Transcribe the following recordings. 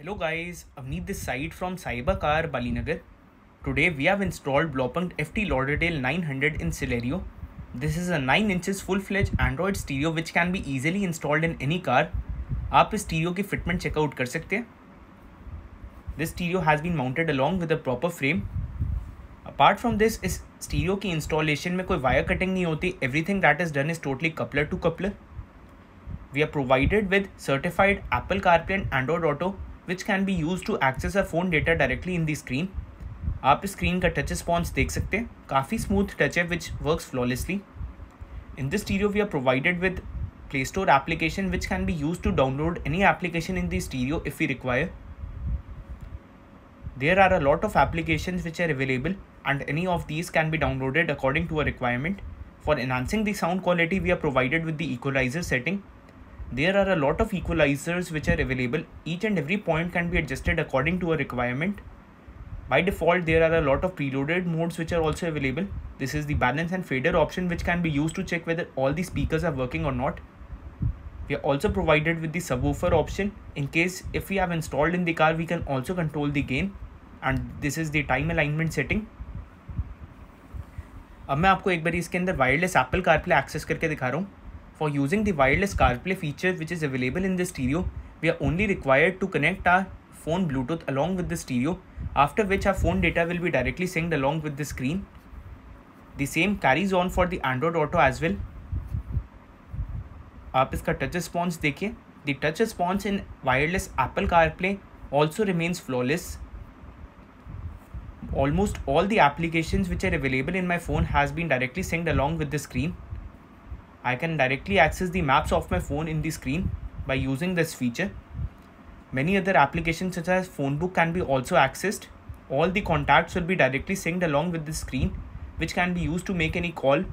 Hello guys, Avneet this side from Cybercar Balinagar. Today we have installed Blaupunkt FT Lauderdale 900 in Celerio. This is a 9 inches full-fledged Android stereo which can be easily installed in any car. आप इस stereo की fitment checkout कर सकते हैं. This stereo has been mounted along with a proper frame. Apart from this, इस stereo की installation में कोई wire cutting नहीं होती. Everything that is done is totally coupler to coupler. We are provided with certified Apple CarPlay and Android Auto which can be used to access our phone data directly in the screen. आप screen का touch response देख सकते हैं, काफ़ी smooth touch है which works flawlessly. In this stereo we are provided with Play Store application which can be used to download any application in the stereo if we require. There are a lot of applications which are available and any of these can be downloaded according to a requirement. For enhancing the sound quality we are provided with the equalizer setting. There are a lot of equalizers which are available. Each and every point can be adjusted according to a requirement. By default, there are a lot of preloaded modes which are also available. This is the balance and fader option which can be used to check whether all the speakers are working or not. We are also provided with the subwoofer option. In case if we have installed in the car, we can also control the gain. And this is the time alignment setting. अब मैं आपको एक बार इसके अंदर wireless Apple CarPlay access करके दिखा रहा हूँ. For using the wireless CarPlay feature which is available in the stereo, we are only required to connect our phone Bluetooth along with the stereo, after which our phone data will be directly synced along with the screen. The same carries on for the Android Auto as well. आप इसका touch response देखिए. The touch response in wireless Apple CarPlay also remains flawless. Almost all the applications which are available in my phone has been directly synced along with the screen. I can directly access the maps of my phone in the screen by using this feature. Many other applications such as Phonebook can be also accessed. All the contacts will be directly synced along with the screen which can be used to make any call.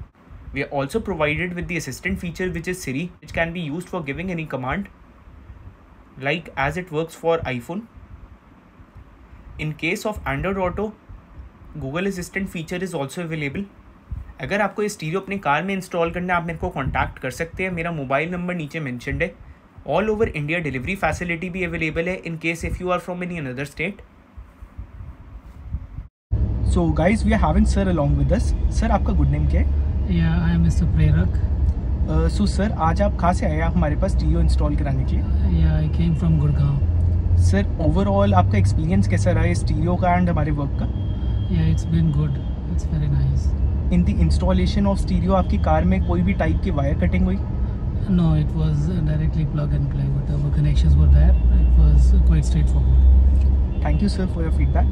We are also provided with the assistant feature which is Siri, which can be used for giving any command like as it works for iPhone. In case of Android Auto, Google Assistant feature is also available. अगर आपको ये stereo अपने car में install करना है आप मेरे को कॉन्टैक्ट कर सकते हैं. मेरा मोबाइल नंबर नीचे मेंशनड है. All over India delivery facility भी अवेलेबल है in case if you are from any another state. So guys we are having sir along with us. Sir आपका गुड नेम क्या है? या आई एम मिस्टर प्रेरक. So sir आज आप कहाँ से आए हमारे पास स्टीरियो इंस्टॉल कराने के लिए? या I came from Gurgaon. Sir overall आपका एक्सपीरियंस कैसा रहा है स्टीरियो का एंड हमारे वर्क का? या it's been good, it's very nice. In the installation of stereo आपकी कार में कोई भी टाइप की वायर कटिंग हुई? No, it was directly plug and play. Whatever connections were there, it was quite straightforward. Thank you sir for your feedback.